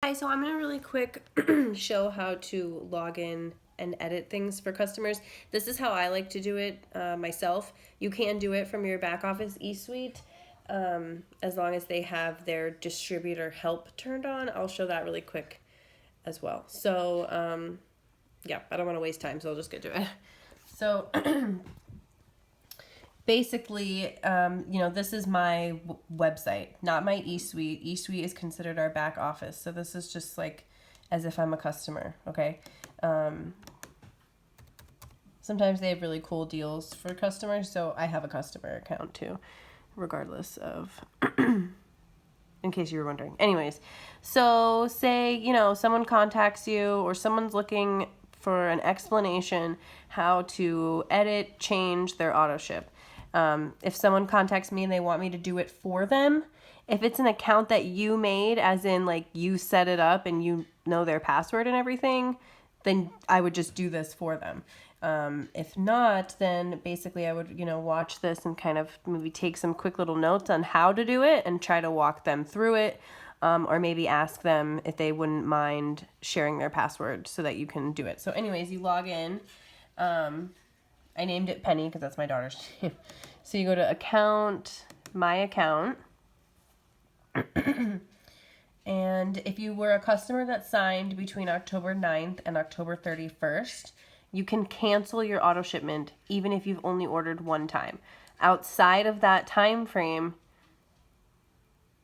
Hi, so I'm going to really quick show how to log in and edit things for customers. This is how I like to do it myself. You can do it from your back office eSuite as long as they have their distributor help turned on. I'll show that really quick as well. So yeah, I don't want to waste time, so I'll just get to it. So basically, this is my website, not my eSuite. eSuite is considered our back office. So this is just like as if I'm a customer, okay? Sometimes they have really cool deals for customers, so I have a customer account too, regardless of, in case you were wondering. Anyways, so say, someone contacts you or someone's looking for an explanation how to edit, change their auto ship. If someone contacts me and they want me to do it for them, if it's an account that you made, as in like you set it up and you know their password and everything, then I would just do this for them. If not, then basically I would, watch this and kind of maybe take some quick little notes on how to do it and try to walk them through it. Or maybe ask them if they wouldn't mind sharing their password so that you can do it. So anyways, you log in. I named it Penny because that's my daughter's name. So you go to account, my account. And if you were a customer that signed between October 9th and October 31st, you can cancel your auto shipment even if you've only ordered one time. Outside of that time frame,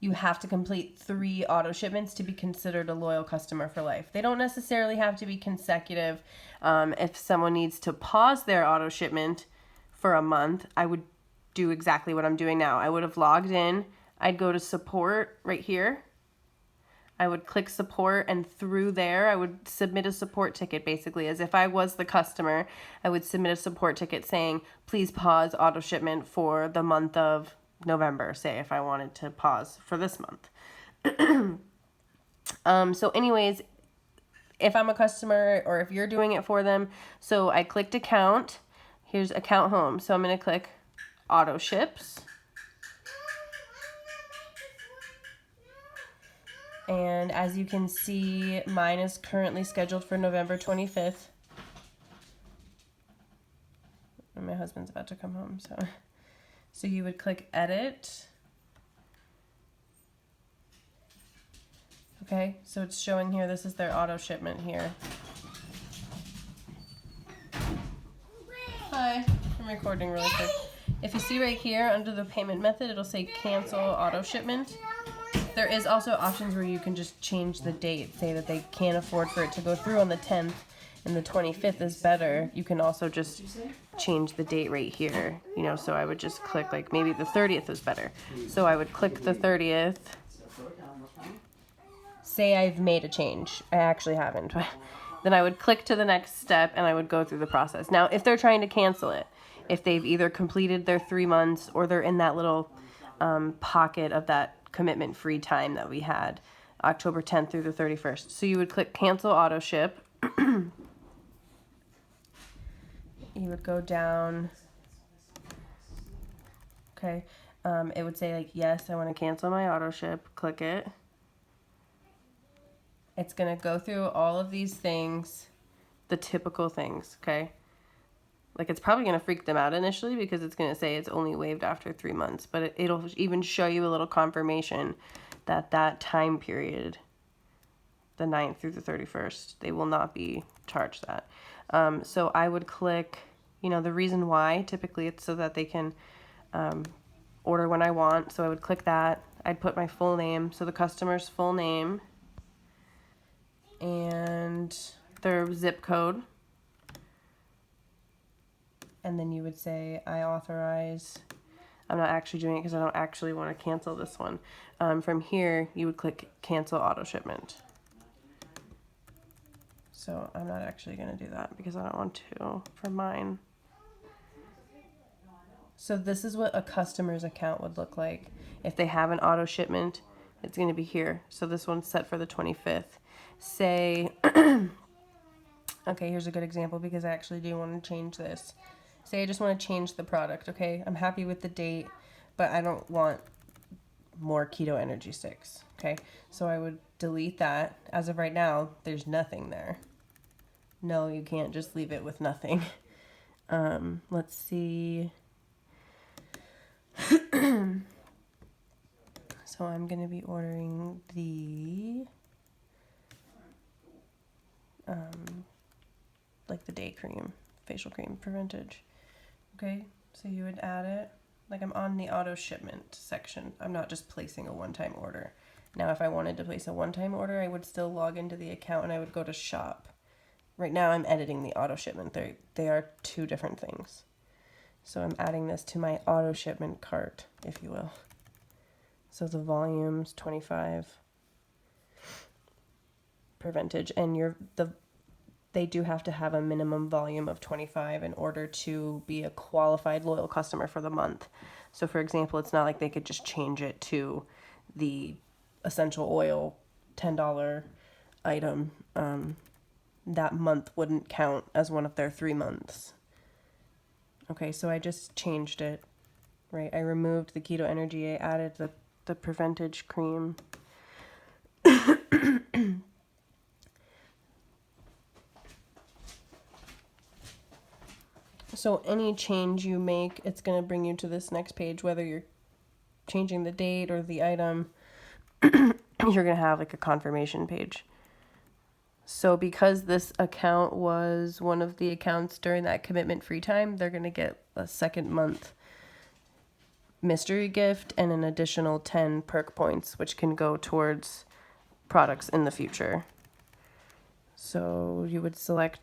you have to complete 3 auto shipments to be considered a loyal customer for life. They don't necessarily have to be consecutive. If someone needs to pause their auto shipment for a month, I would do exactly what I'm doing now. I would have logged in. I'd go to support right here. I would click support, and through there, I would submit a support ticket, basically. As if I was the customer, I would submit a support ticket saying, please pause auto shipment for the month of November, say, if I wanted to pause for this month. So anyways, if I'm a customer or if you're doing it for them, so I clicked account. Here's account home. So I'm going to click auto ships. And as you can see, mine is currently scheduled for November 25th. And my husband's about to come home, so you would click edit. Okay, so it's showing here, this is their auto shipment here. Hi, I'm recording really quick. If you see right here under the payment method, it'll say cancel auto shipment. There is also options where you can just change the date, say that they can't afford for it to go through on the 10th and the 25th is better. You can also just change the date right here, so I would just click like maybe the 30th is better. So I would click the 30th. Say I've made a change. I actually haven't. Then I would click to the next step and I would go through the process. Now, if they're trying to cancel it, if they've either completed their 3 months or they're in that little pocket of that commitment-free time that we had, October 10th through the 31st. So you would click cancel auto ship. You would go down. Okay. It would say like, yes, I want to cancel my auto ship. Click it. It's going to go through all of these things, the typical things, okay? Like, it's probably going to freak them out initially because it's going to say it's only waived after 3 months. But it'll even show you a little confirmation that that time period, the 9th through the 31st, they will not be charged that. So I would click, the reason why, typically it's so that they can order when I want. So I would click that. I'd put my full name, so the customer's full name and their zip code. And then you would say, I authorize. I'm not actually doing it because I don't actually want to cancel this one. From here, you would click cancel auto shipment. So I'm not actually going to do that because I don't want to for mine. So this is what a customer's account would look like. If they have an auto shipment, it's going to be here. So this one's set for the 25th. Say, okay, here's a good example because I actually do want to change this. Say I just want to change the product, okay? I'm happy with the date, but I don't want more keto energy sticks, okay? So I would delete that. As of right now, there's nothing there. No, you can't just leave it with nothing. Let's see. So I'm going to be ordering the, like the day cream, facial cream, Preventage. Okay, so you would add it. Like I'm on the auto shipment section. I'm not just placing a one-time order. Now, if I wanted to place a one-time order, I would still log into the account and I would go to shop. Right now I'm editing the auto shipment. They are two different things. So I'm adding this to my auto shipment cart, if you will. So the volume's 25 Preventage, and they do have to have a minimum volume of 25 in order to be a qualified loyal customer for the month. So for example, it's not like they could just change it to the essential oil $10 item. That month wouldn't count as one of their 3 months. Okay, so I just changed it, right? I removed the Keto Energy, I added the Preventage cream. So any change you make, it's going to bring you to this next page, whether you're changing the date or the item, you're going to have like a confirmation page. So because this account was one of the accounts during that commitment free time, they're going to get a second month mystery gift and an additional 10 perk points, which can go towards products in the future. So you would select,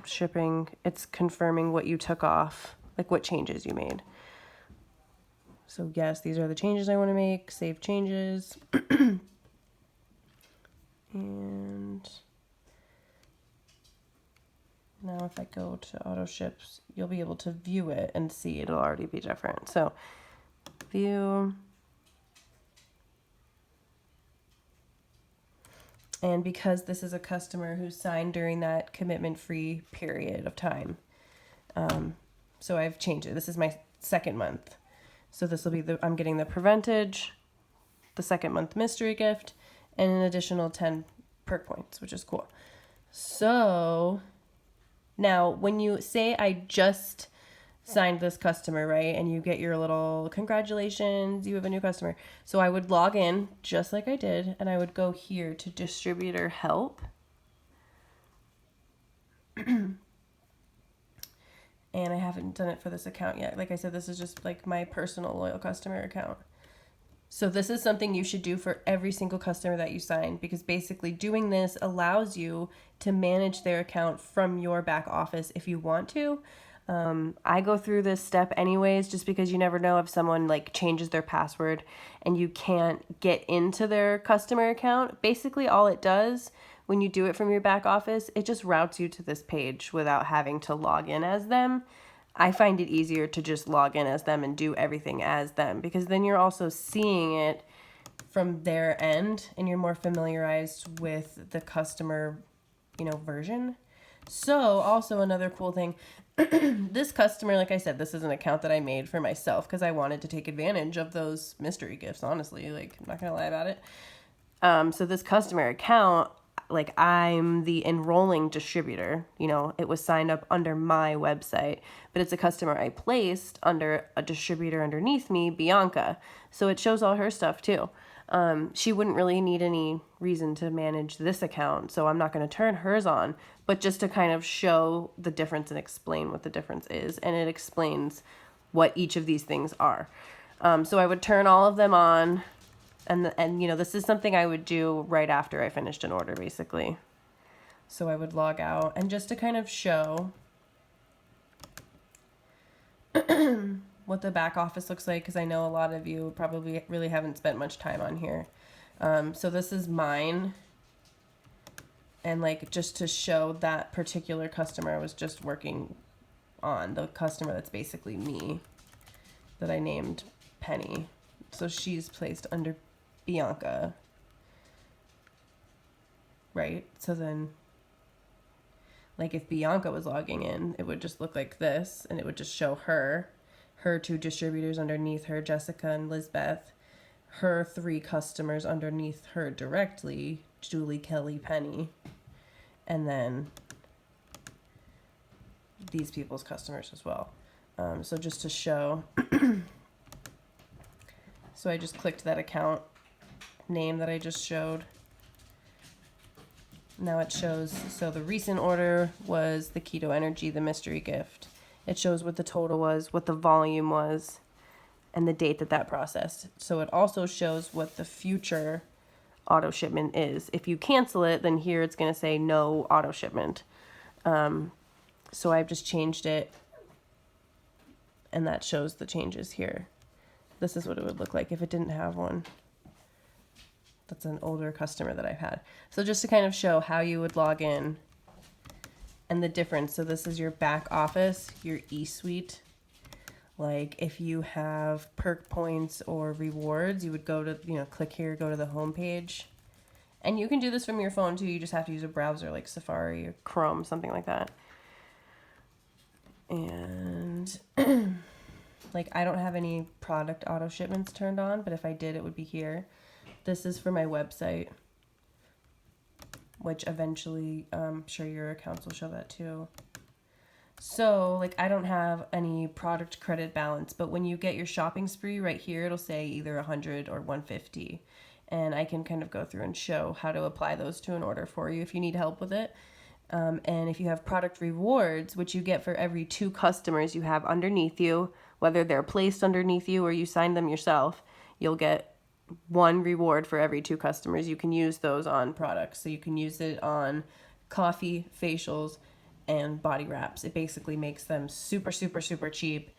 shipping. It's confirming what you took off, like what changes you made. So yes, these are the changes I want to make. Save changes. And now if I go to auto ships, you'll be able to view it and see it'll already be different. So view. And because this is a customer who signed during that commitment-free period of time, so I've changed it. This is my second month. So this will be I'm getting the Preventage, the second month mystery gift, and an additional 10 perk points, which is cool. So now when you say I just signed this customer, right? And you get your little congratulations, you have a new customer. So I would log in just like I did, and I would go here to distributor help. And I haven't done it for this account yet. Like I said, this is just like my personal loyal customer account. So this is something you should do for every single customer that you sign, because basically doing this allows you to manage their account from your back office if you want to. I go through this step anyways, just because you never know if someone like changes their password and you can't get into their customer account. Basically all it does when you do it from your back office, it just routes you to this page without having to log in as them. I find it easier to just log in as them and do everything as them, because then you're also seeing it from their end and you're more familiarized with the customer, version. So also another cool thing, this customer, like I said, this is an account that I made for myself because I wanted to take advantage of those mystery gifts, honestly, like I'm not gonna lie about it. So this customer account, like I'm the enrolling distributor, it was signed up under my website, but it's a customer I placed under a distributor underneath me, Bianca. So it shows all her stuff too. She wouldn't really need any reason to manage this account, so I'm not going to turn hers on, but just to kind of show the difference and explain what the difference is, and it explains what each of these things are. So I would turn all of them on, and this is something I would do right after I finished an order, basically. So I would log out, and just to kind of show what the back office looks like, because I know a lot of you probably really haven't spent much time on here. So this is mine, and like just to show that particular customer I was just working on, the customer that's basically me, that I named Penny. So she's placed under Bianca, right? So then like if Bianca was logging in, it would just look like this, and it would just show her 2 distributors underneath her, Jessica and Lizbeth, her 3 customers underneath her directly, Julie, Kelly, Penny, and then these people's customers as well. So just to show, so I just clicked that account name that I just showed. Now it shows, so the recent order was the Keto Energy, the mystery gift. It shows what the total was, what the volume was, and the date that that processed. So it also shows what the future auto shipment is. If you cancel it, then here it's going to say no auto shipment. So I've just changed it, and that shows the changes here. This is what it would look like if it didn't have one. That's an older customer that I've had. So just to kind of show how you would log in and the difference. So this is your back office, your e-suite. Like if you have perk points or rewards, you would go to, click here, go to the home page. And you can do this from your phone too. You just have to use a browser like Safari or Chrome, something like that. And like I don't have any product auto shipments turned on, but if I did, it would be here. This is for my website, which eventually I'm sure your accounts will show that too. So like I don't have any product credit balance, but when you get your shopping spree right here, it'll say either 100 or 150. And I can kind of go through and show how to apply those to an order for you if you need help with it. And if you have product rewards, which you get for every 2 customers you have underneath you, whether they're placed underneath you or you sign them yourself, you'll get 1 reward for every 2 customers. You can use those on products. So you can use it on coffee, facials, and body wraps. It basically makes them super, super, super cheap.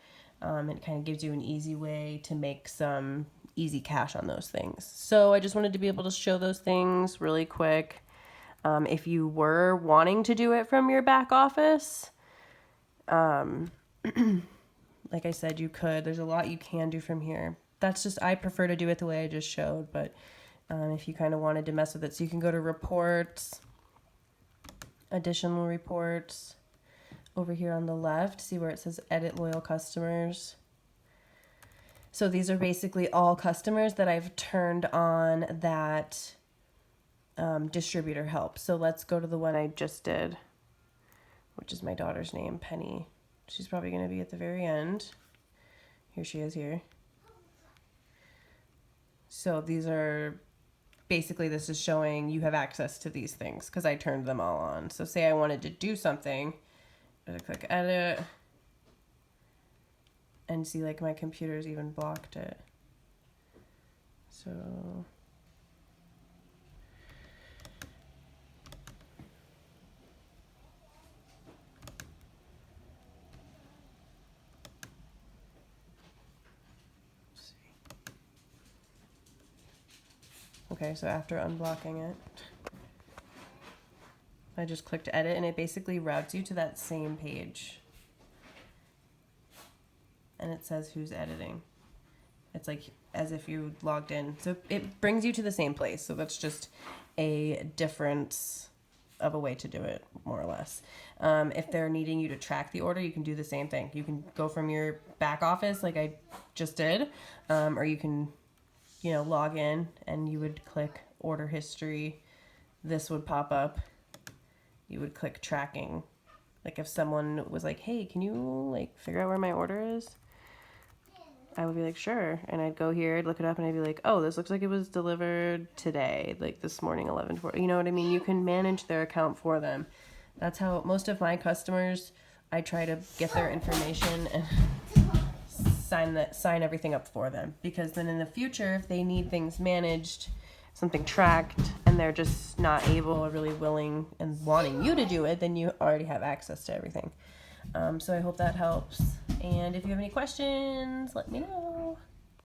It kind of gives you an easy way to make some easy cash on those things. So I just wanted to be able to show those things really quick. If you were wanting to do it from your back office, like I said, you could. There's a lot you can do from here. That's just, I prefer to do it the way I just showed, but if you kind of wanted to mess with it. So you can go to reports, additional reports, over here on the left, see where it says edit loyal customers. So these are basically all customers that I've turned on that distributor help. So let's go to the one I just did, which is my daughter's name, Penny. She's probably going to be at the very end. Here she is here. So these are basically, this is showing you have access to these things because I turned them all on. So say I wanted to do something, I click edit and see like my computer's even blocked it. So okay, so after unblocking it, I just clicked edit and it basically routes you to that same page. And it says who's editing. It's like as if you logged in. So it brings you to the same place. So that's just a difference of a way to do it, more or less. If they're needing you to track the order, you can do the same thing. You can go from your back office like I just did, or you can log in and you would click order history. This would pop up. You would click tracking. Like if someone was like, hey, can you like figure out where my order is? I would be like, sure. And I'd go here, I'd look it up and I'd be like, oh, this looks like it was delivered today, like this morning, 11:40. You know what I mean? You can manage their account for them. That's how most of my customers, I try to get their information and sign everything up for them, because then in the future if they need things managed, something tracked, and they're just not able or really willing and wanting you to do it, then you already have access to everything. So I hope that helps, and if you have any questions, let me know.